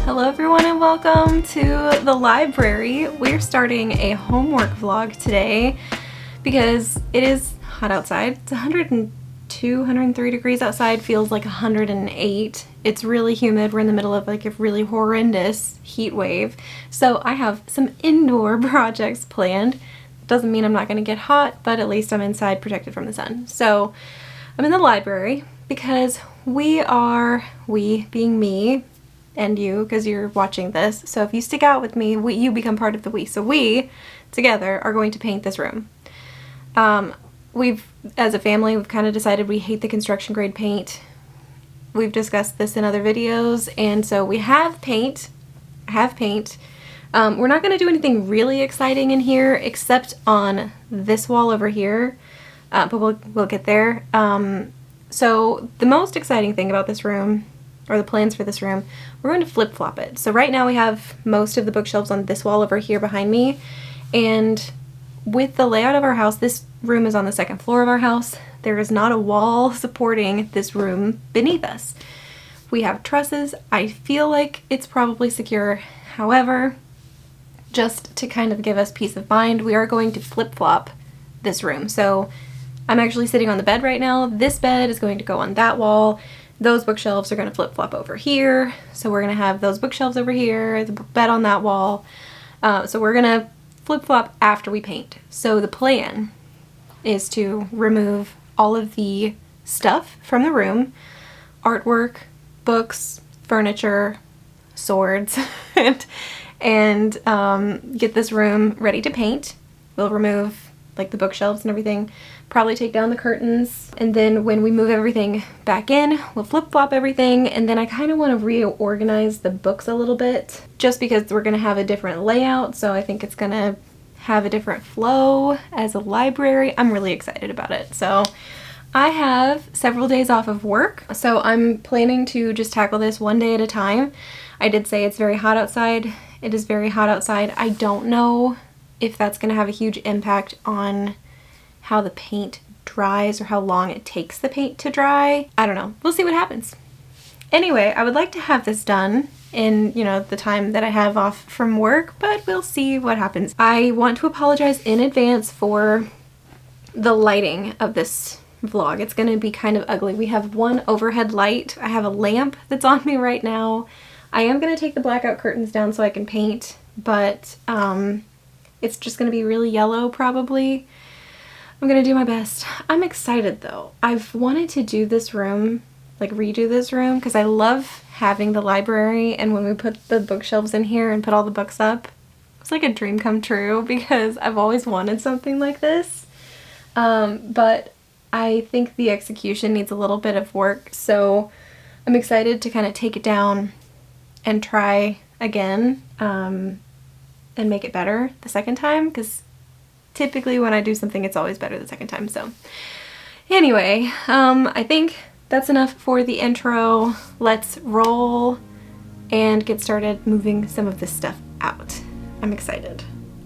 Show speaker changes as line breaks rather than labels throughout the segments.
Hello everyone and welcome to the library. We're starting a homework vlog today because it is hot outside. It's 102, 103 degrees outside, feels like 108. It's really humid. We're in the middle of like a really horrendous heat wave. So I have some indoor projects planned. Doesn't mean I'm not going to get hot, but at least I'm inside protected from the sun. So I'm in the library because we being me, and you, because you're watching this. So if you stick out with me, you become part of the we. So we, together, are going to paint this room. As a family, we've kind of decided we hate the construction grade paint. We've discussed this in other videos, and so we have paint. We're not going to do anything really exciting in here, except on this wall over here, but we'll get there. So the most exciting thing about this room, or the plans for this room, we're going to flip-flop it. So right now we have most of the bookshelves on this wall over here behind me, and with the layout of our house, this room is on the second floor of our house. There is not a wall supporting this room beneath us. We have trusses. I feel like it's probably secure. However, just to kind of give us peace of mind, we are going to flip-flop this room. So I'm actually sitting on the bed right now. This bed is going to go on that wall. Those bookshelves are going to flip-flop over here. So we're going to have those bookshelves over here, the bed on that wall. So we're going to flip-flop after we paint. So the plan is to remove all of the stuff from the room, artwork, books, furniture, swords, and get this room ready to paint. We'll remove like the bookshelves and everything, probably take down the curtains, and then when we move everything back in, we'll flip-flop everything, and then I kind of want to reorganize the books a little bit, just because we're going to have a different layout, so I think it's going to have a different flow as a library. I'm really excited about it. So I have several days off of work, so I'm planning to just tackle this one day at a time. I did say it's very hot outside. It is very hot outside. I don't know if that's going to have a huge impact on how the paint dries or how long it takes the paint to dry. I don't know. We'll see what happens. Anyway, I would like to have this done in, the time that I have off from work, but we'll see what happens. I want to apologize in advance for the lighting of this vlog. It's going to be kind of ugly. We have one overhead light. I have a lamp that's on me right now. I am going to take the blackout curtains down so I can paint, but it's just going to be really yellow probably. I'm going to do my best. I'm excited though. I've wanted to do this room, like redo this room, because I love having the library, and when we put the bookshelves in here and put all the books up, it's like a dream come true because I've always wanted something like this. But I think the execution needs a little bit of work, so I'm excited to kind of take it down and try again and make it better the second time, because typically when I do something it's always better the second time. So anyway, I think that's enough for the intro. Let's roll and get started moving some of this stuff out. I'm excited.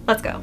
Let's go.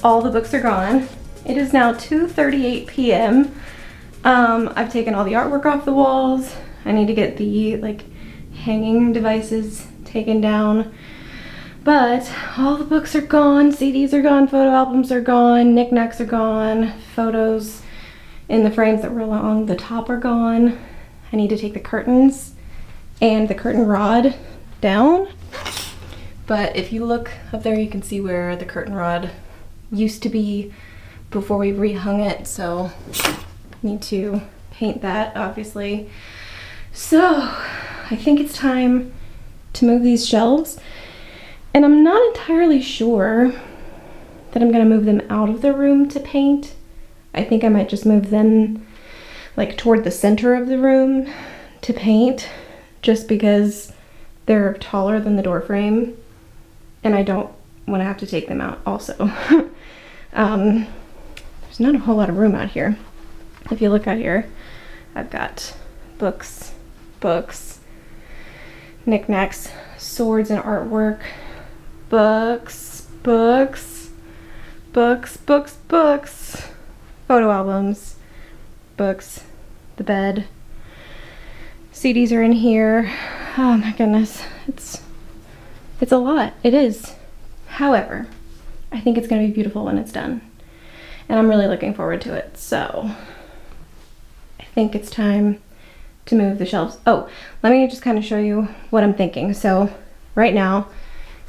all the books are gone. It is now 2:38 p.m. I've taken all the artwork off the walls. I need to get the like hanging devices taken down. But all the books are gone, CDs are gone, photo albums are gone, knickknacks are gone, photos in the frames that were along the top are gone. I need to take the curtains and the curtain rod down. But if you look up there, you can see where the curtain rod used to be before we rehung it, so need to paint that, obviously. So I think it's time to move these shelves. And I'm not entirely sure that I'm gonna move them out of the room to paint. I think I might just move them like toward the center of the room to paint, just because they're taller than the door frame and I don't want to have to take them out also. There's not a whole lot of room out here. If you look out here, I've got books, knickknacks, swords and artwork, books, photo albums, books, the bed, CDs are in here. Oh my goodness, it's a lot. It is. However, I think it's gonna be beautiful when it's done, and I'm really looking forward to it. So I think it's time to move the shelves. Oh, let me just kind of show you what I'm thinking. So right now,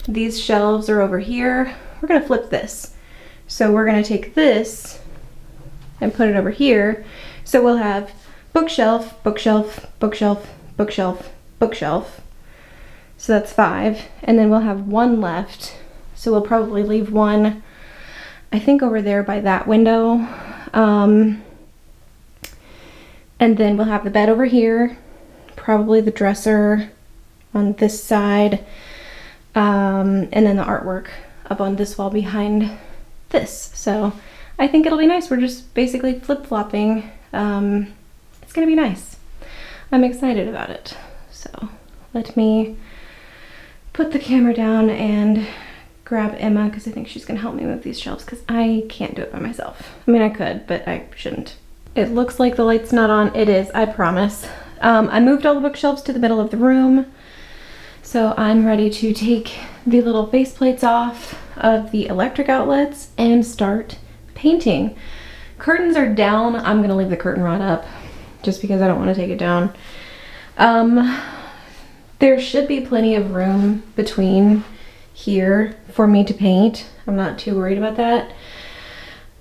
these shelves are over here. We're gonna flip this. So we're gonna take this and put it over here. So we'll have bookshelf, bookshelf, bookshelf, bookshelf, bookshelf. So that's 5. And then we'll have 1 left. So we'll probably leave 1, I think, over there by that window. And then we'll have the bed over here, probably the dresser on this side, and then the artwork up on this wall behind this. So I think it'll be nice. We're just basically flip-flopping. It's gonna be nice. I'm excited about it. So let me put the camera down and grab Emma, because I think she's gonna help me move these shelves, because I can't do it by myself. I mean, I could, but I shouldn't. It looks like the light's not on. It is, I promise. I moved all the bookshelves to the middle of the room, so I'm ready to take the little faceplates off of the electric outlets and start painting. Curtains are down. I'm gonna leave the curtain rod up just because I don't want to take it down. There should be plenty of room between here for me to paint. I'm not too worried about that.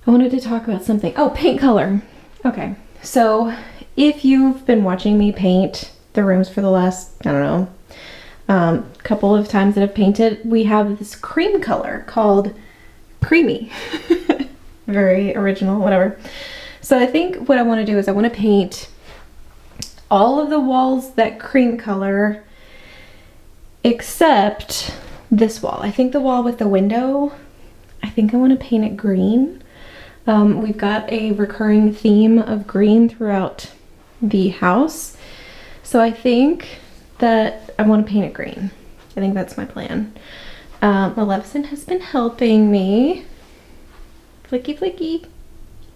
I wanted to talk about something. Oh, paint color. Okay, so if you've been watching me paint the rooms for the last, I don't know, couple of times that I've painted, we have this cream color called Creamy. Very original, whatever. So I think what I want to do is I want to paint all of the walls that cream color except this wall. I think the wall with the window, I think I want to paint it green. We've got a recurring theme of green throughout the house, so I think that I want to paint it green. I think that's my plan. Maleficent has been helping me. Flicky flicky.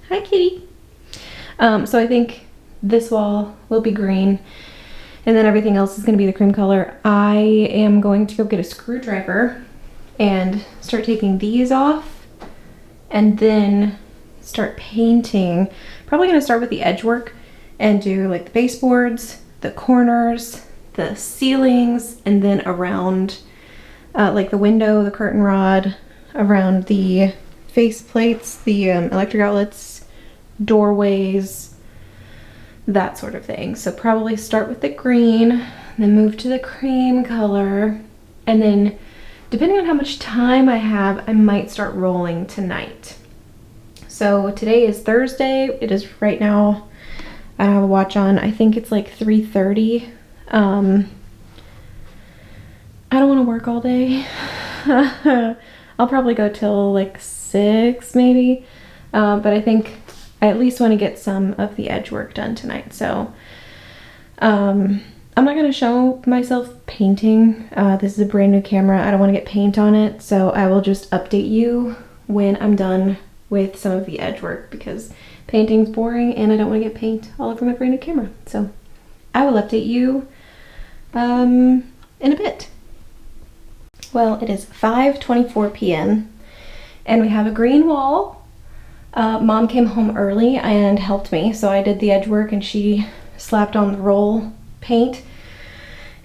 Hi kitty. So I think this wall will be green, and then everything else is going to be the cream color. I am going to go get a screwdriver and start taking these off, and then start painting. Probably going to start with the edge work and do like the baseboards, the corners, the ceilings, and then around like the window, the curtain rod, around the face plates, the electric outlets, doorways, that sort of thing. So probably start with the green, then move to the cream color, and then depending on how much time I have, I might start rolling tonight. So today is Thursday. It is right now, I don't have a watch on, I think it's like 3:30. I don't want to work all day. I'll probably go till like 6 maybe, but I think I at least want to get some of the edge work done tonight. So I'm not going to show myself painting. This is a brand new camera. I don't want to get paint on it, so I will just update you when I'm done with some of the edge work, because painting's boring and I don't want to get paint all over my brand new camera. So I will update you in a bit. Well, it is 5:24 p.m. and we have a green wall. Mom came home early and helped me, so I did the edge work and she slapped on the roll paint.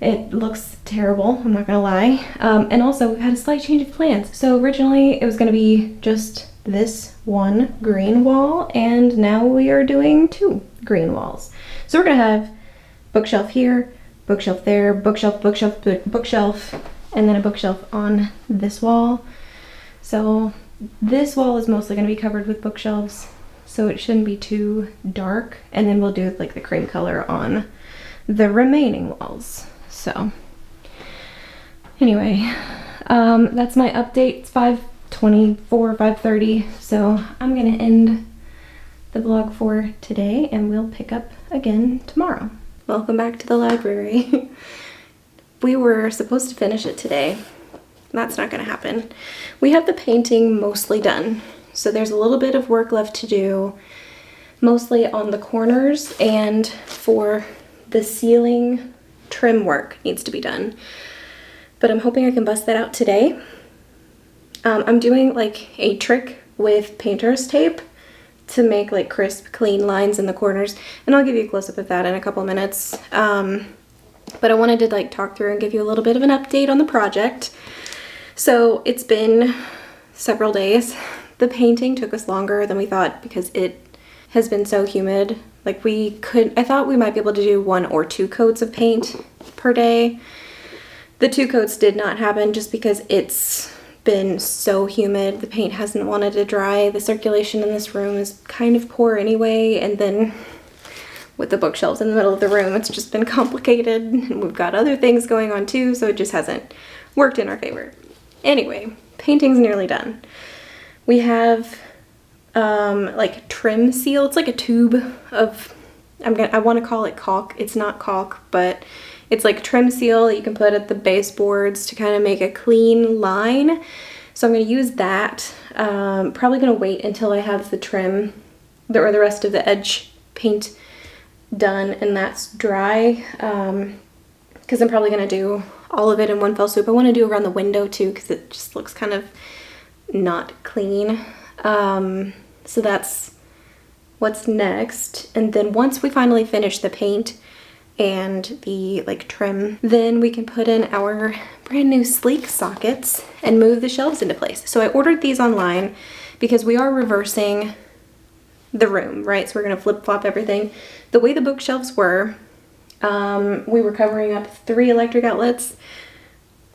It looks terrible, I'm not gonna lie. And also we had a slight change of plans. So originally it was gonna be just this one green wall, and now we are doing 2 green walls. So we're gonna have bookshelf here, bookshelf there, bookshelf, bookshelf, bookshelf, and then a bookshelf on this wall. So this wall is mostly gonna be covered with bookshelves, so it shouldn't be too dark. And then we'll do like the cream color on the remaining walls. So anyway, that's my update. It's 5:24, 5:30, so I'm gonna end the vlog for today and we'll pick up again tomorrow. Welcome back to the library. We were supposed to finish it today. That's not gonna happen. We have the painting mostly done, so there's a little bit of work left to do, mostly on the corners, and for the ceiling trim work needs to be done. But I'm hoping I can bust that out today. I'm doing like a trick with painter's tape to make like crisp, clean lines in the corners, and I'll give you a close-up of that in a couple minutes. But I wanted to like talk through and give you a little bit of an update on the project. So it's been several days. The painting took us longer than we thought because it has been so humid. Like I thought we might be able to do 1 or 2 coats of paint per day. The 2 coats did not happen just because it's been so humid. The paint hasn't wanted to dry. The circulation in this room is kind of poor anyway, and then with the bookshelves in the middle of the room, it's just been complicated. And we've got other things going on too, so it just hasn't worked in our favor. Anyway, painting's nearly done. We have like trim seal. It's like a tube of, I want to call it caulk. It's not caulk, but it's like trim seal that you can put at the baseboards to kind of make a clean line. So I'm going to use that. Probably going to wait until I have the trim or the rest of the edge paint done and that's dry, because I'm probably going to do all of it in one fell swoop. I want to do around the window too because it just looks kind of not clean. So that's what's next. And then once we finally finish the paint and the like trim, then we can put in our brand new sleek sockets and move the shelves into place. So I ordered these online because we are reversing the room, right? So we're gonna flip flop everything. The way the bookshelves were, we were covering up 3 electric outlets,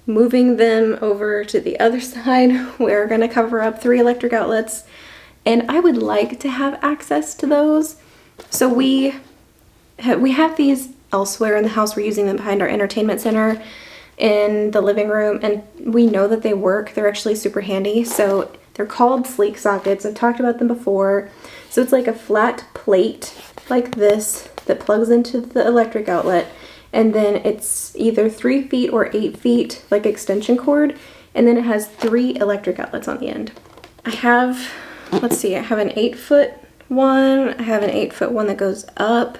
moving them over to the other side. We're gonna cover up 3 electric outlets, and I would like to have access to those. So we have these elsewhere in the house. We're using them behind our entertainment center in the living room, and we know that they work. They're actually super handy. So they're called sleek sockets. I've talked about them before. So it's like a flat plate like this that plugs into the electric outlet, and then it's either 3 feet or 8 feet like extension cord, and then it has 3 electric outlets on the end. I have, let's see, I have an 8-foot one, I have an 8-foot one that goes up.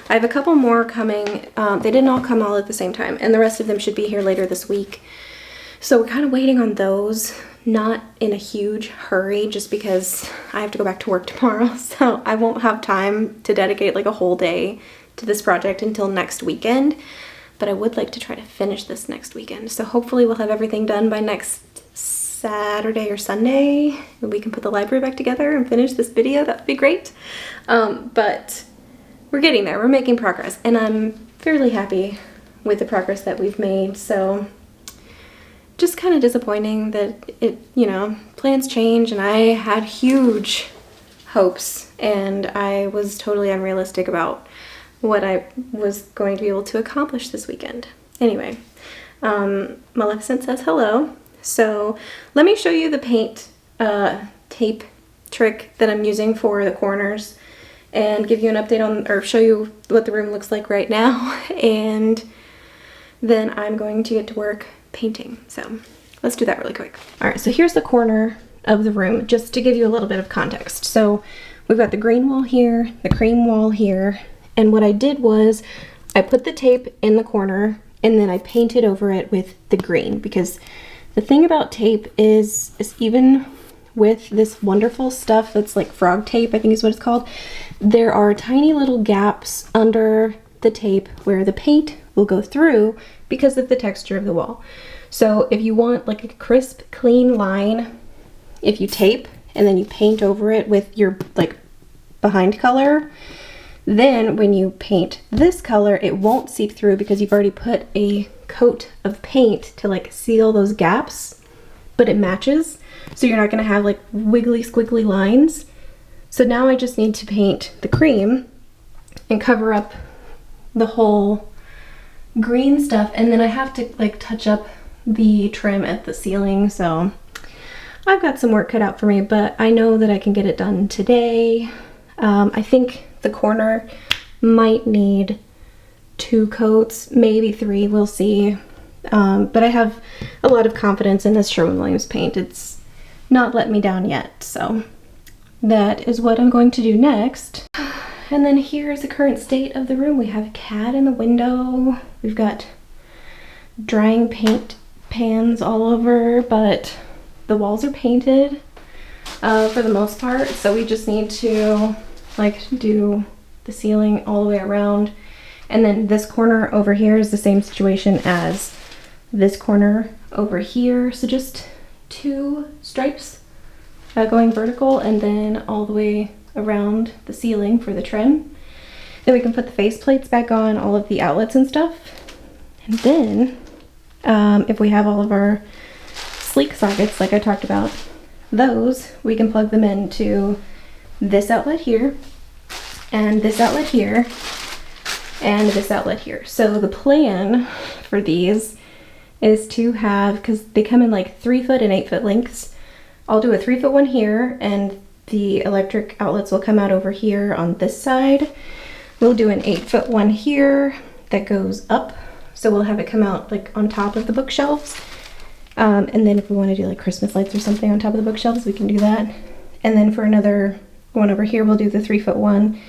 I have a couple more coming. They didn't all come all at the same time, and the rest of them should be here later this week. So we're kind of waiting on those, not in a huge hurry just because I have to go back to work tomorrow, so I won't have time to dedicate like a whole day to this project until next weekend, but I would like to try to finish this next weekend. So hopefully we'll have everything done by next Saturday or Sunday, and we can put the library back together and finish this video. That would be great. But we're getting there. We're making progress, and I'm fairly happy with the progress that we've made. So just kind of disappointing that it, you know, plans change, and I had huge hopes and I was totally unrealistic about what I was going to be able to accomplish this weekend. Anyway, Maleficent says hello. So let me show you the paint tape trick that I'm using for the corners and give you an update on, or show you what the room looks like right now, and then I'm going to get to work painting. So let's do that really quick. All right, so here's the corner of the room just to give you a little bit of context. So we've got the green wall here, the cream wall here, and what I did was I put the tape in the corner and then I painted over it with the green, because the thing about tape is even with this wonderful stuff that's like frog tape, I think is what it's called, there are tiny little gaps under the tape where the paint will go through because of the texture of the wall. So if you want like a crisp, clean line, if you tape and then you paint over it with your like behind color, then when you paint this color, it won't seep through because you've already put a coat of paint to like seal those gaps, but it matches. So you're not gonna have like wiggly, squiggly lines. So now I just need to paint the cream and cover up the whole green stuff, and then I have to like touch up the trim at the ceiling. So I've got some work cut out for me, but I know that I can get it done today. I think the corner might need 2 coats, maybe 3, we'll see. But I have a lot of confidence in this Sherwin-Williams paint. It's not let me down yet, so that is what I'm going to do next. And then here's the current state of the room. We have a cat in the window. We've got drying paint pans all over, but the walls are painted for the most part. So we just need to like do the ceiling all the way around. And then this corner over here is the same situation as this corner over here. So just 2 stripes going vertical and then all the way around the ceiling for the trim. Then we can put the face plates back on, all of the outlets and stuff. And then if we have all of our sleek sockets like I talked about, those we can plug them into this outlet here and this outlet here and this outlet here. So the plan for these is to have, because they come in like 3-foot and 8-foot lengths, I'll do a 3-foot one here, and the electric outlets will come out over here on this side. We'll do an 8-foot one here that goes up, so we'll have it come out like on top of the bookshelves. And then if we want to do like Christmas lights or something on top of the bookshelves, we can do that. And then for another one over here, we'll do the 3-foot one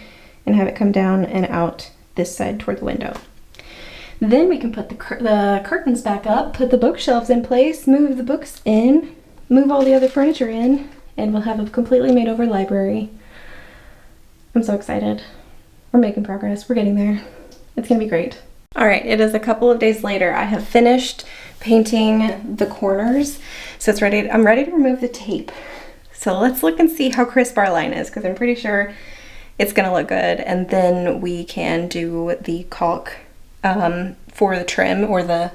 and have it come down and out this side toward the window. Then we can put the curtains back up, put the bookshelves in place, move the books in, move all the other furniture in, and we'll have a completely made over library. I'm so excited. We're making progress. We're getting there. It's gonna be great. All right, it is a couple of days later. I have finished painting the corners. So it's ready. I'm ready to remove the tape. So let's look and see how crisp our line is, because I'm pretty sure it's gonna look good. And then we can do the caulk for the trim, or the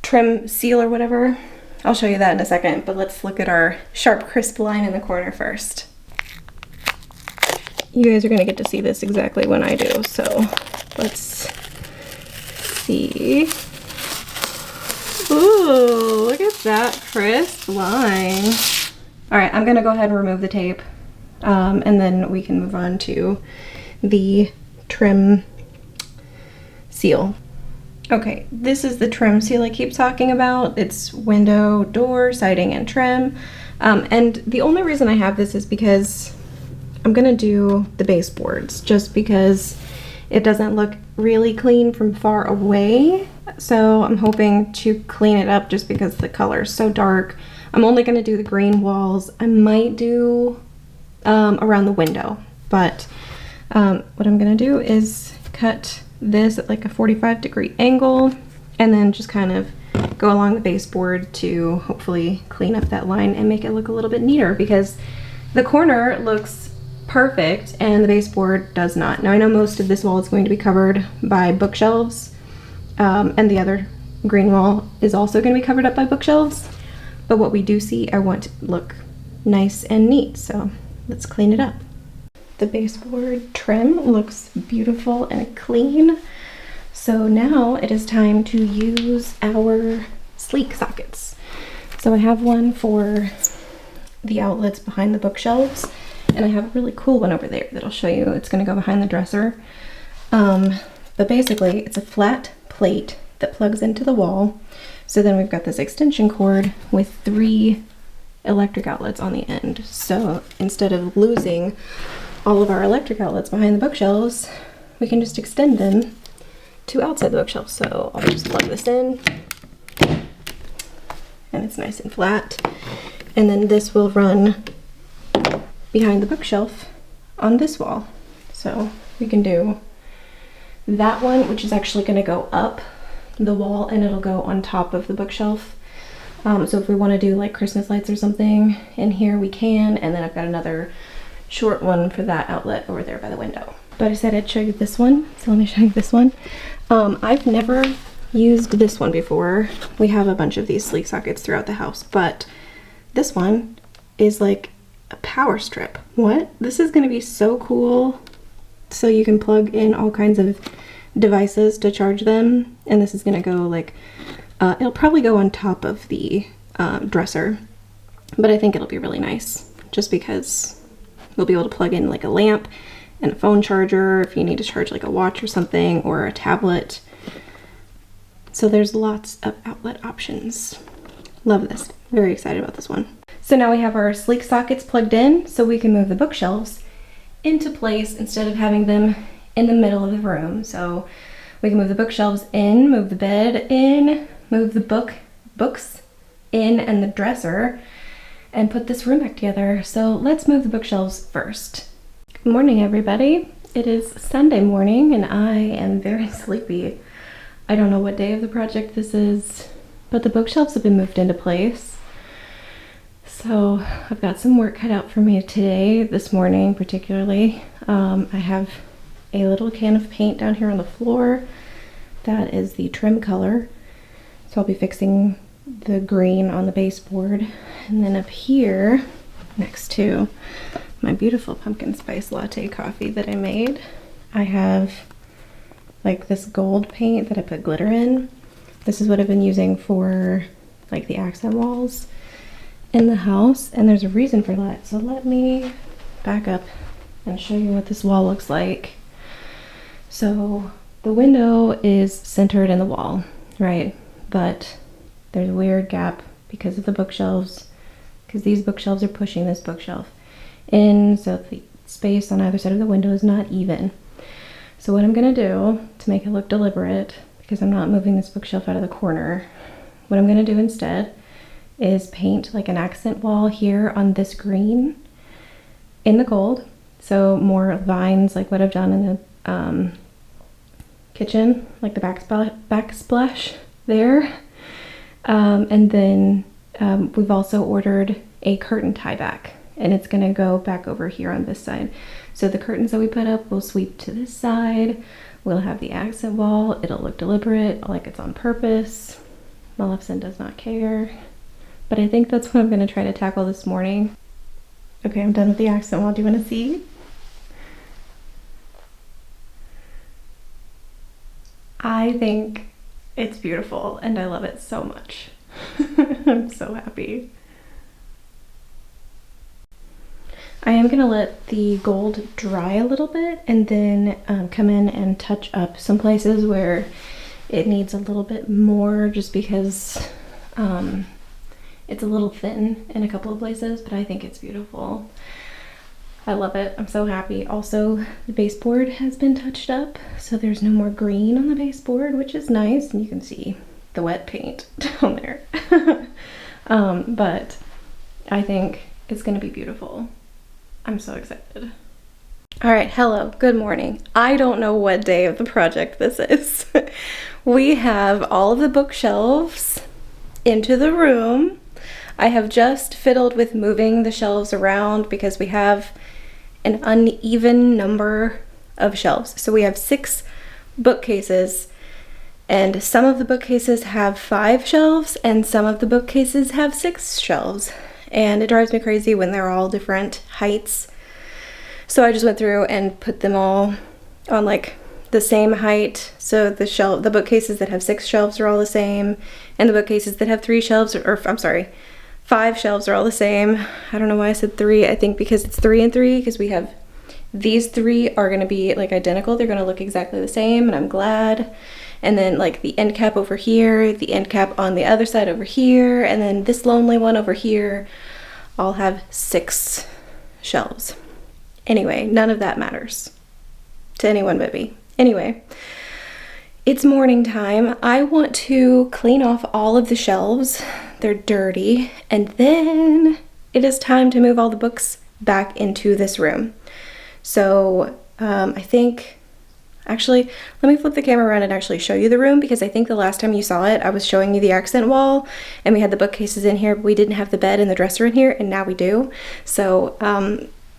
trim seal or whatever. I'll show you that in a second, but let's look at our sharp, crisp line in the corner first. You guys are gonna get to see this exactly when I do, so let's see. Ooh, look at that crisp line. All right, I'm gonna go ahead and remove the tape, and then we can move on to the trim seal. Okay, this is the trim seal I keep talking about. It's window, door, siding, and trim. And the only reason I have this is because I'm gonna do the baseboards, just because it doesn't look really clean from far away. So I'm hoping to clean it up just because the color is so dark. I'm only gonna do the green walls. I might do around the window, but what I'm gonna do is cut this at like a 45-degree angle and then just kind of go along the baseboard to hopefully clean up that line and make it look a little bit neater, because the corner looks perfect and the baseboard does not. Now I know most of this wall is going to be covered by bookshelves, and the other green wall is also going to be covered up by bookshelves, but what we do see I want to look nice and neat, so let's clean it up. The baseboard trim looks beautiful and clean. So now it is time to use our sleek sockets. So I have one for the outlets behind the bookshelves, and I have a really cool one over there that I'll show you. It's gonna go behind the dresser. But basically it's a flat plate that plugs into the wall. So then we've got this extension cord with 3 electric outlets on the end. So instead of losing all of our electric outlets behind the bookshelves, we can just extend them to outside the bookshelf. So I'll just plug this in and it's nice and flat. And then this will run behind the bookshelf on this wall. So we can do that one, which is actually going to go up the wall and it'll go on top of the bookshelf. So if we want to do like Christmas lights or something in here, we can. And then I've got another short one for that outlet over there by the window. But I said I'd show you this one, so let me show you this one. I've never used this one before. We have a bunch of these sleek sockets throughout the house, but this one is like a power strip. What? This is gonna be so cool. So you can plug in all kinds of devices to charge them, and this is gonna go like, it'll probably go on top of the dresser, but I think it'll be really nice just because we'll be able to plug in like a lamp and a phone charger if you need to charge like a watch or something, or a tablet. So there's lots of outlet options. Love this. Very excited about this one. So now we have our sleek sockets plugged in, so we can move the bookshelves into place instead of having them in the middle of the room. So we can move the bookshelves in, move the bed in, move the books in and the dresser, and put this room back together. So let's move the bookshelves first. Good morning, everybody. It is Sunday morning and I am very sleepy. I don't know what day of the project this is, but the bookshelves have been moved into place. So I've got some work cut out for me today, this morning particularly. I have a little can of paint down here on the floor. That is the trim color. So I'll be fixing the green on the baseboard. And then up here, next to my beautiful pumpkin spice latte coffee that I made, I have like this gold paint that I put glitter in. This is what I've been using for like the accent walls in the house, and there's a reason for that. So let me back up and show you what this wall looks like. So the window is centered in the wall, right? But there's a weird gap because of the bookshelves, because these bookshelves are pushing this bookshelf in, so the space on either side of the window is not even. So what I'm gonna do to make it look deliberate, because I'm not moving this bookshelf out of the corner, what I'm gonna do instead is paint like an accent wall here on this green in the gold. So more vines like what I've done in the kitchen, like the backsplash there. And then we've also ordered a curtain tie back, and it's gonna go back over here on this side. So the curtains that we put up will sweep to this side. We'll have the accent wall. It'll look deliberate, like it's on purpose. Maleficent does not care. But I think that's what I'm gonna try to tackle this morning. Okay, I'm done with the accent wall. Do you wanna see? I think it's beautiful and I love it so much. I'm so happy. I am gonna let the gold dry a little bit and then come in and touch up some places where it needs a little bit more, just because it's a little thin in a couple of places, but I think it's beautiful. I love it. I'm so happy. Also, the baseboard has been touched up, so there's no more green on the baseboard, which is nice, and you can see the wet paint down there. But I think it's gonna be beautiful. I'm so excited. All right, hello, good morning. I don't know what day of the project this is. We have all of the bookshelves into the room. I have just fiddled with moving the shelves around because we have an uneven number of shelves. So we have 6 bookcases, and some of the bookcases have 5 shelves and some of the bookcases have 6 shelves. And it drives me crazy when they're all different heights. So I just went through and put them all on like the same height. So the bookcases that have 6 shelves are all the same, and the bookcases that have 3 shelves, or I'm sorry, 5 shelves are all the same. I don't know why I said 3. I think because it's 3 and 3, because we have these 3 are gonna be like identical. They're gonna look exactly the same, and I'm glad. And then like the end cap over here, the end cap on the other side over here, and then this lonely one over here. I'll have 6 shelves. Anyway, none of that matters to anyone but me. Anyway, it's morning time. I want to clean off all of the shelves. They're dirty. And then it is time to move all the books back into this room. So I think, actually, let me flip the camera around and actually show you the room, because I think the last time you saw it, I was showing you the accent wall and we had the bookcases in here, but we didn't have the bed and the dresser in here, and now we do. So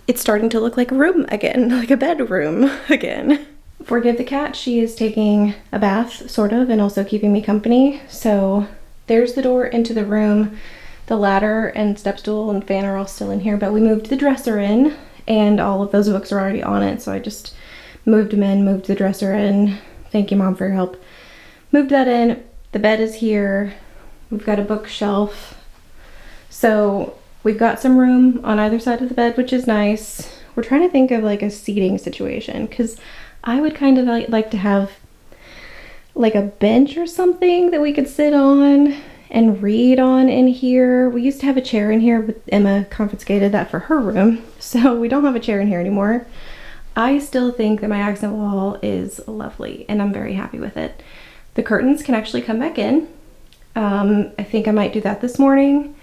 it's starting to look like a room again, like a bedroom again. Forgive the cat, she is taking a bath, sort of, and also keeping me company. So there's the door into the room. The ladder and step stool and fan are all still in here, but we moved the dresser in and all of those books are already on it, so I just moved them in, moved the dresser in. Thank you, Mom, for your help. Moved that in. The bed is here. We've got a bookshelf. So we've got some room on either side of the bed, which is nice. We're trying to think of like a seating situation, because I would kind of like to have like a bench or something that we could sit on and read on in here. We used to have a chair in here, but Emma confiscated that for her room, so we don't have a chair in here anymore. I still think that my accent wall is lovely and I'm very happy with it. The curtains can actually come back in. I think I might do that this morning.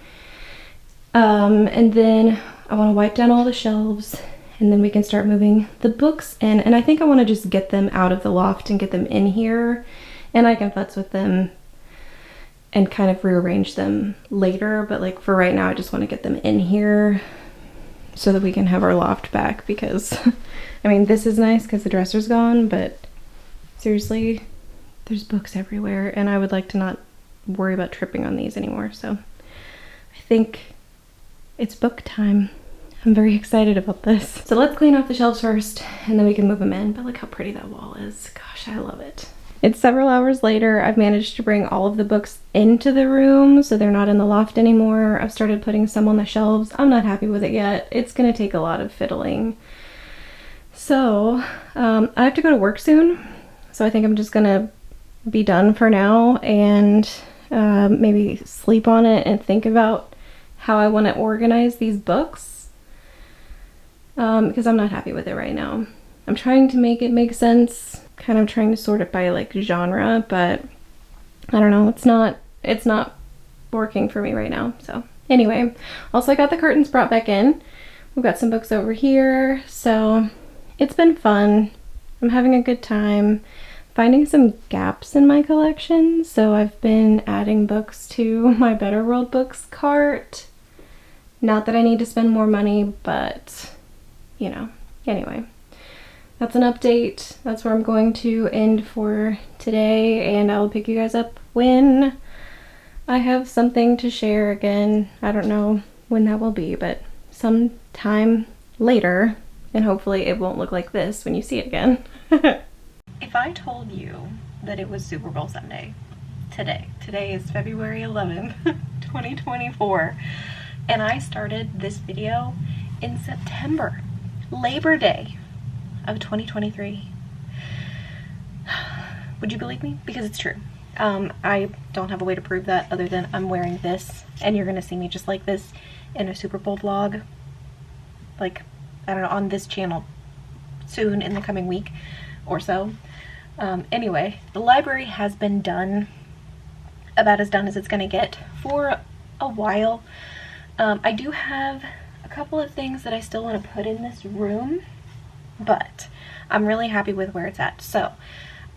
And then I want to wipe down all the shelves, and then we can start moving the books in. And I think I want to just get them out of the loft and get them in here, and I can futz with them and kind of rearrange them later. But like for right now, I just want to get them in here so that we can have our loft back, because I mean, this is nice because the dresser's gone, but seriously, there's books everywhere and I would like to not worry about tripping on these anymore. So I think it's book time. I'm very excited about this. So let's clean off the shelves first and then we can move them in. But look how pretty that wall is. Gosh, I love it. It's several hours later. I've managed to bring all of the books into the room, so they're not in the loft anymore. I've started putting some on the shelves. I'm not happy with it yet. It's gonna take a lot of fiddling. So I have to go to work soon, so I think I'm just gonna be done for now and maybe sleep on it and think about how I want to organize these books, because I'm not happy with it right now. I'm trying to make it make sense, kind of trying to sort it by like genre, but I don't know, it's not working for me right now. So anyway, also I got the curtains brought back in. We've got some books over here, so it's been fun. I'm having a good time finding some gaps in my collection, so I've been adding books to my Better World Books cart. Not that I need to spend more money, but you know, anyway. That's an update. That's where I'm going to end for today, and I'll pick you guys up when I have something to share again. I don't know when that will be, but sometime later, and hopefully it won't look like this when you see it again. If I told you that it was Super Bowl Sunday today is February 11th, 2024, and I started this video in September, Labor Day of 2023. Would you believe me? Because it's true. I don't have a way to prove that other than I'm wearing this, and you're gonna see me just like this in a Super Bowl vlog, like, I don't know, on this channel soon in the coming week or so. Anyway, the library has been done, about as done as it's gonna get for a while. I do have a couple of things that I still want to put in this room, but I'm really happy with where it's at. So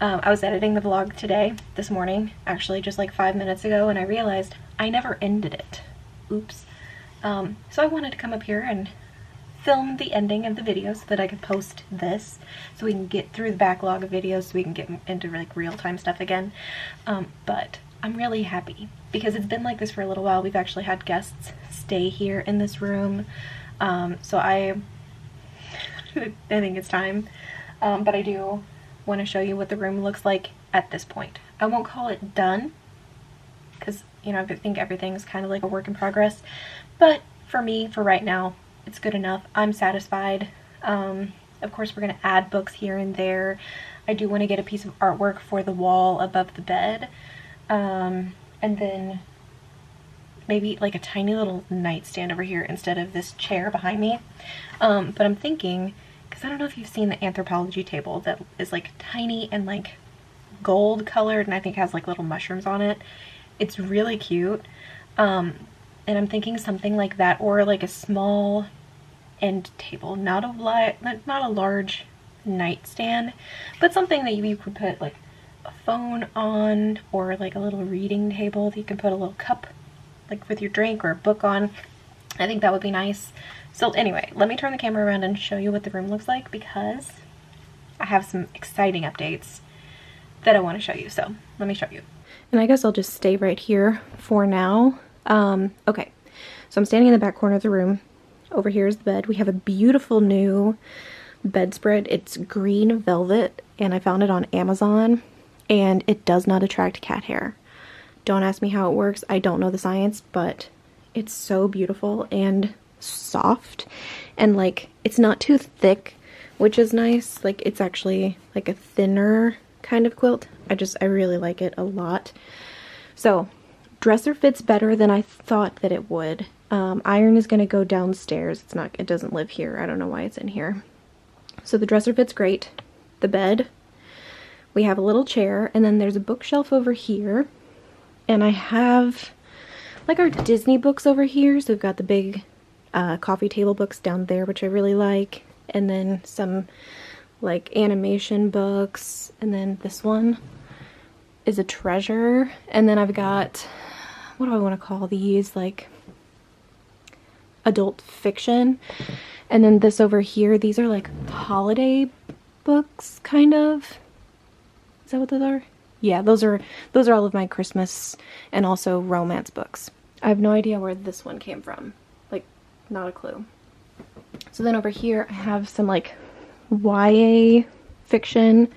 I was editing the vlog this morning, actually just like 5 minutes ago, and I realized I never ended it. Oops. So I wanted to come up here and film the ending of the video so that I could post this, so we can get through the backlog of videos, so we can get into like real-time stuff again. But I'm really happy because it's been like this for a little while. We've actually had guests stay here in this room, so I think it's time. But I do want to show you what the room looks like at this point. I won't call it done because, you know, I think everything's kind of like a work in progress, but for me, for right now, it's good enough. I'm satisfied. Of course, we're going to add books here and there. I do want to get a piece of artwork for the wall above the bed, and then maybe like a tiny little nightstand over here instead of this chair behind me. But I'm thinking, because I don't know if you've seen the Anthropology table that is like tiny and like gold colored, and I think has like little mushrooms on it. It's really cute. And I'm thinking something like that, or like a small end table, not a large nightstand, but something that you could put like a phone on, or like a little reading table that you can put a little cup like with your drink or a book on. I think that would be nice. So anyway, let me turn the camera around and show you what the room looks like, because I have some exciting updates that I want to show you. So let me show you. And I guess I'll just stay right here for now. Okay, so I'm standing in the back corner of the room. Over here is the bed. We have a beautiful new bedspread. It's green velvet, and I found it on Amazon, and it does not attract cat hair. Don't ask me how it works. I don't know the science, but it's so beautiful and soft, and like it's not too thick, which is nice. Like it's actually like a thinner kind of quilt. I really like it a lot. So dresser fits better than I thought that it would. Iron is going to go downstairs. It doesn't live here. I don't know why it's in here. So the dresser fits great. The bed, we have a little chair, and then there's a bookshelf over here. And I have like our Disney books over here. So we've got the big coffee table books down there, which I really like. And then some like animation books. And then this one is a treasure. And then I've got, what do I want to call these? Like adult fiction. And then this over here, these are like holiday books, kind of. Is that what those are? Yeah, those are all of my Christmas and also romance books. I have no idea where this one came from. Like, not a clue. So then over here I have some like YA fiction.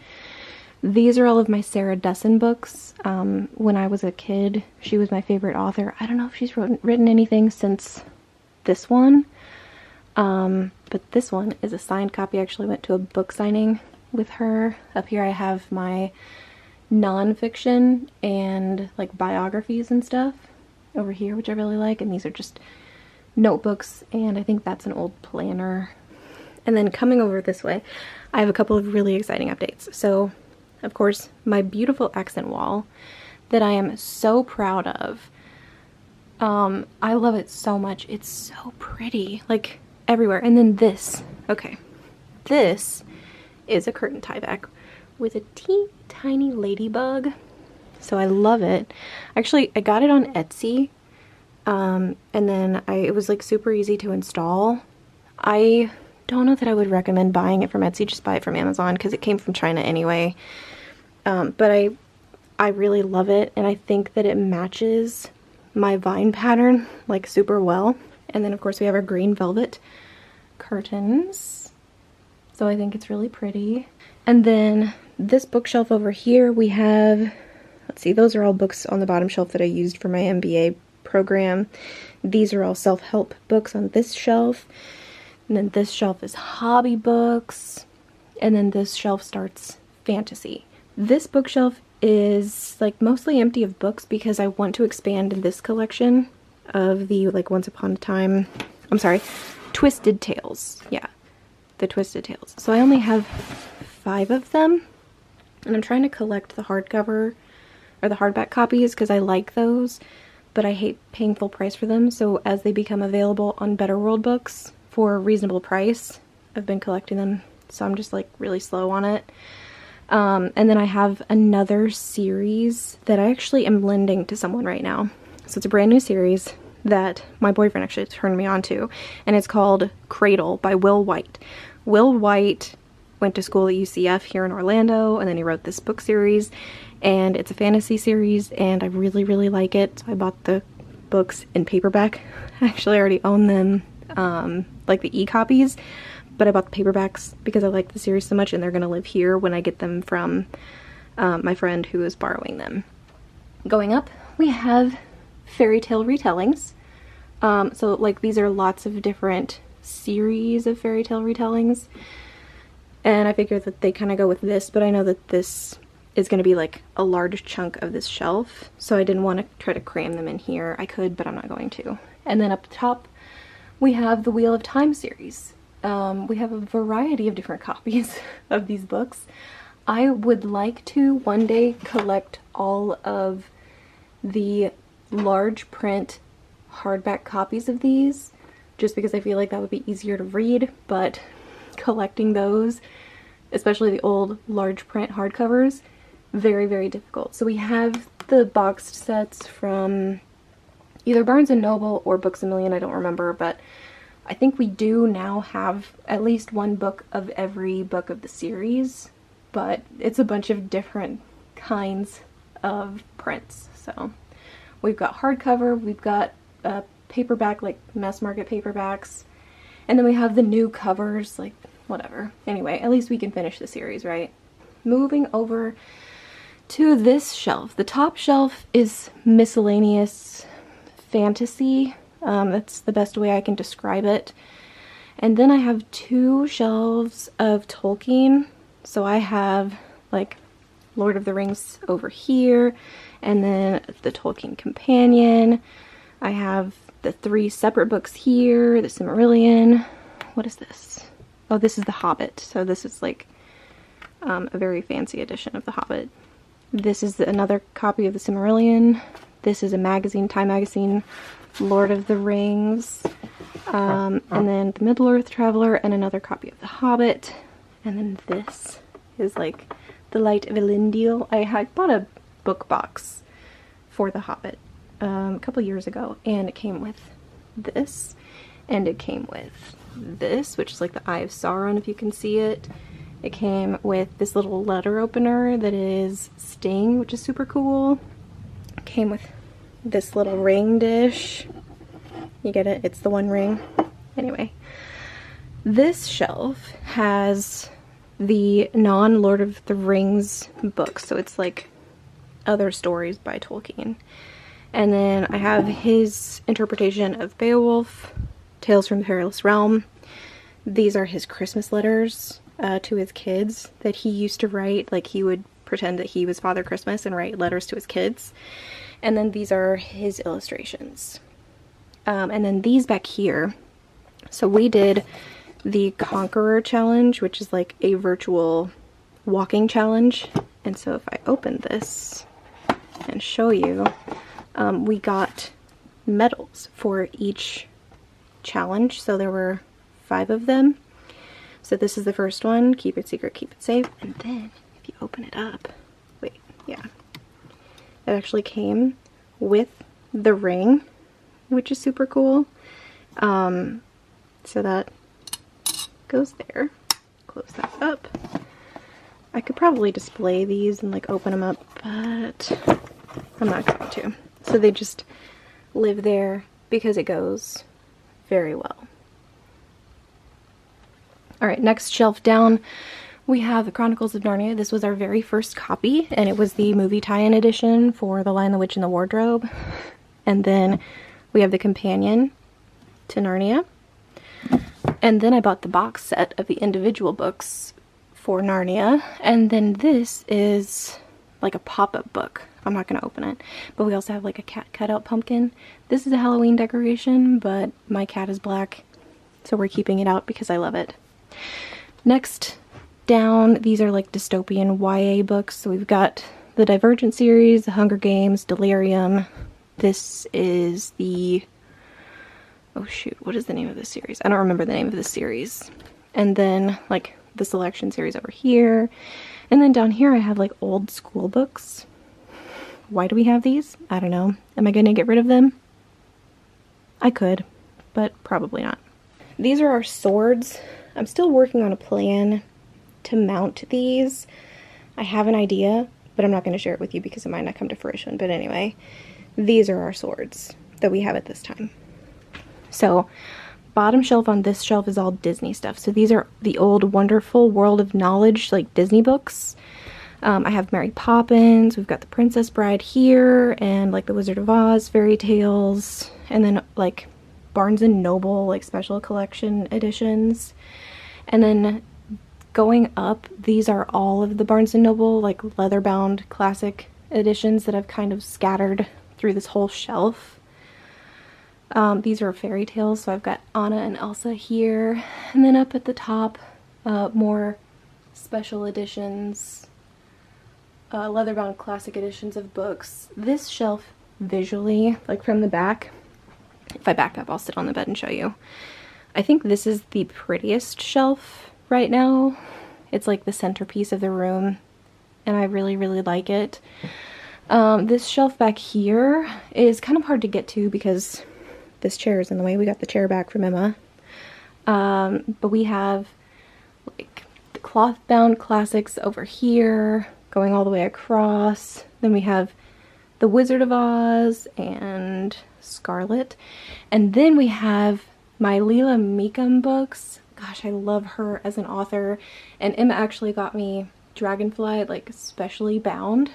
These are all of my Sarah Dessen books. When I was a kid, she was my favorite author. I don't know if she's written anything since this one. But this one is a signed copy. I actually went to a book signing with her. Up here I have my nonfiction and like biographies and stuff over here, which I really like. And these are just notebooks, and I think that's an old planner. And then coming over this way, I have a couple of really exciting updates. So, of course, my beautiful accent wall that I am so proud of. I love it so much. It's so pretty, like everywhere. And then this, okay, this is a curtain tie back with a teeny tiny ladybug. So I love it. Actually, I got it on Etsy. And then it was like super easy to install. I don't know that I would recommend buying it from Etsy. Just buy it from Amazon because it came from China anyway. But I really love it, and I think that it matches my vine pattern like super well. And then of course we have our green velvet curtains. So I think it's really pretty. And then this bookshelf over here, we have, let's see, those are all books on the bottom shelf that I used for my MBA program. These are all self-help books on this shelf. And then this shelf is hobby books. And then this shelf starts fantasy. This bookshelf is like mostly empty of books because I want to expand this collection of the like Once Upon a Time, I'm sorry, Twisted Tales. Yeah, the Twisted Tales. So I only have 5 of them, and I'm trying to collect the hardcover or the hardback copies because I like those, but I hate paying full price for them. So as they become available on Better World Books for a reasonable price, I've been collecting them. So I'm just like really slow on it. And then I have another series that I actually am lending to someone right now. So it's a brand new series that my boyfriend actually turned me on to, and it's called Cradle by Will White. Will White went to school at UCF here in Orlando, and then he wrote this book series, and it's a fantasy series, and I really, really like it. So I bought the books in paperback. I actually already own them, like the e-copies, but I bought the paperbacks because I like the series so much, and they're going to live here when I get them from my friend who is borrowing them. Going up, we have fairy tale retellings. So like these are lots of different series of fairy tale retellings, and I figured that they kind of go with this, but I know that this is going to be like a large chunk of this shelf, so I didn't want to try to cram them in here. I could, but I'm not going to. And then up top we have the Wheel of Time series. We have a variety of different copies of these books. I would like to one day collect all of the large print hardback copies of these, just because I feel like that would be easier to read, but collecting those, especially the old large print hardcovers, very, very difficult. So we have the boxed sets from either Barnes & Noble or Books A Million, I don't remember, but I think we do now have at least one book of every book of the series, but it's a bunch of different kinds of prints. So we've got hardcover, we've got paperback, like mass market paperbacks, and then we have the new covers, like whatever. Anyway, at least we can finish the series, right? Moving over to this shelf. The top shelf is miscellaneous fantasy. That's the best way I can describe it. And then I have two shelves of Tolkien. So I have like Lord of the Rings over here, and then the Tolkien Companion. I have the 3 separate books here, the Silmarillion. What is this? Oh, this is The Hobbit. So this is like a very fancy edition of The Hobbit. This is another copy of the Silmarillion. This is a magazine, Time magazine, Lord of the Rings. And then the Middle-earth Traveler, and another copy of The Hobbit. And then this is like The Light of Elendil. I bought a book box for The Hobbit a couple years ago, and it came with this, and it came with this, which is like the Eye of Sauron, if you can see it. It came with this little letter opener that is Sting, which is super cool. It came with this little ring dish. You get it? It's the one ring. Anyway, this shelf has the non-Lord of the Rings books, so it's like other stories by Tolkien. And then I have his interpretation of Beowulf, Tales from the Perilous Realm. These are his Christmas letters to his kids that he used to write. Like, he would pretend that he was Father Christmas and write letters to his kids. And then these are his illustrations. And then these back here. So we did the Conqueror Challenge, which is like a virtual walking challenge. And so if I open this and show you, we got medals for each challenge. So there were 5 of them. So this is the first one, keep it secret, keep it safe. And then if you open it up, wait, yeah. It actually came with the ring, which is super cool. So that goes there. Close that up. I could probably display these and like open them up, but I'm not going to. So they just live there because it goes very well. Alright, next shelf down, we have the Chronicles of Narnia. This was our very first copy, and it was the movie tie-in edition for The Lion, the Witch, and the Wardrobe. And then we have the companion to Narnia. And then I bought the box set of the individual books for Narnia. And then this is like a pop-up book. I'm not going to open it. But we also have like a cat cutout pumpkin. This is a Halloween decoration, but my cat is black, so we're keeping it out because I love it. Next down, these are like dystopian YA books. So we've got the Divergent series, The Hunger Games, Delirium. This is the... oh shoot, what is the name of this series? I don't remember the name of this series. And then like the Selection series over here. And then down here I have like old school books. Why do we have these? I don't know. Am I going to get rid of them? I could, but probably not. These are our swords. I'm still working on a plan to mount these. I have an idea, but I'm not going to share it with you because it might not come to fruition. But anyway, these are our swords that we have at this time. So, bottom shelf on this shelf is all Disney stuff. So these are the old Wonderful World of Knowledge, like Disney books. I have Mary Poppins, we've got The Princess Bride here, and like The Wizard of Oz, fairy tales, and then like Barnes & Noble, like special collection editions. And then going up, these are all of the Barnes & Noble like leather-bound classic editions that I've kind of scattered through this whole shelf. These are fairy tales, so I've got Anna and Elsa here, and then up at the top, more special editions, leather-bound classic editions of books. This shelf visually, like from the back, if I back up, I'll sit on the bed and show you. I think this is the prettiest shelf right now. It's like the centerpiece of the room, and I really, really like it. This shelf back here is kind of hard to get to because this chair is in the way. We got the chair back from Emma. But we have like the cloth-bound classics over here, going all the way across. Then we have The Wizard of Oz and Scarlet. And then we have my Leela Meekum books. Gosh, I love her as an author. And Emma actually got me Dragonfly, like specially bound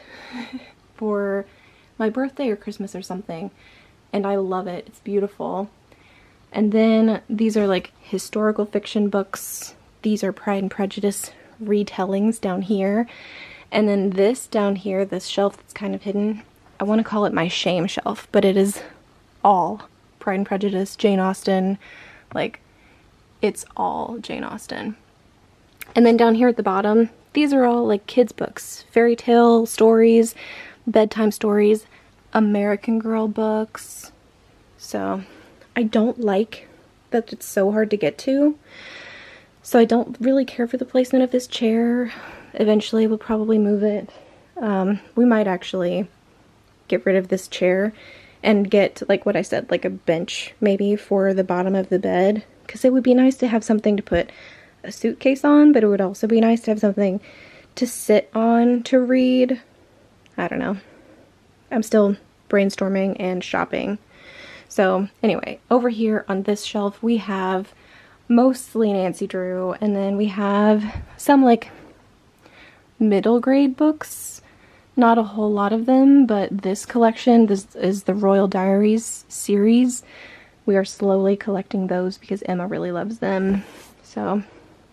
for my birthday or Christmas or something. And I love it. It's beautiful. And then these are like historical fiction books. These are Pride and Prejudice retellings down here. And then this down here, this shelf that's kind of hidden, I want to call it my shame shelf, but it is all Pride and Prejudice, Jane Austen, like it's all Jane Austen. And then down here at the bottom, these are all like kids books, fairy tale stories, bedtime stories, American Girl books. So I don't like that it's so hard to get to. So I don't really care for the placement of this chair. Eventually we'll probably move it. We might actually get rid of this chair and get, like what I said, like a bench maybe for the bottom of the bed. Because it would be nice to have something to put a suitcase on, but it would also be nice to have something to sit on to read. I don't know. I'm still brainstorming and shopping. So anyway, over here on this shelf we have mostly Nancy Drew, and then we have some like middle grade books. Not a whole lot of them, but this collection, this is the Royal Diaries series. We are slowly collecting those because Emma really loves them. So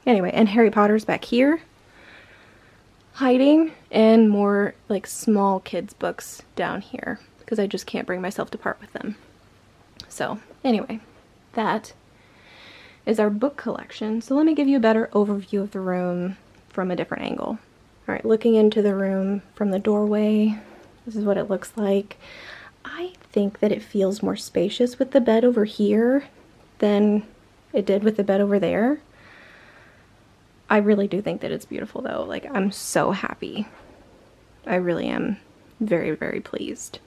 anyway, and Harry Potter's back here, hiding, and more like small kids books down here because I just can't bring myself to part with them. So anyway, that is our book collection. So let me give you a better overview of the room from a different angle. All right, looking into the room from the doorway, this is what it looks like. I think that it feels more spacious with the bed over here than it did with the bed over there. I really do think that it's beautiful though. Like, I'm so happy. I really am very, very pleased.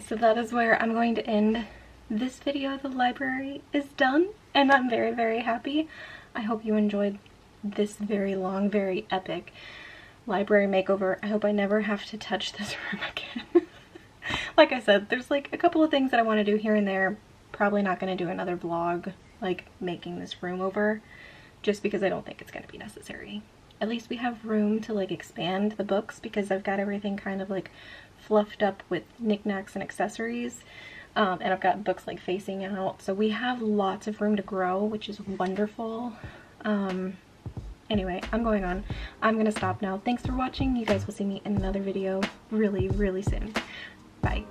So that is where I'm going to end this video. The library is done and I'm very, very happy. I hope you enjoyed this very long, very epic library makeover. I hope I never have to touch this room again. Like I said, there's like a couple of things that I want to do here and there. Probably not going to do another vlog like making this room over, just because I don't think it's going to be necessary. At least we have room to like expand the books because I've got everything kind of like fluffed up with knickknacks and accessories. And I've got books like facing out, so we have lots of room to grow, which is wonderful. Anyway, I'm going on. I'm gonna stop now. Thanks for watching. You guys will see me in another video really, really soon. Bye.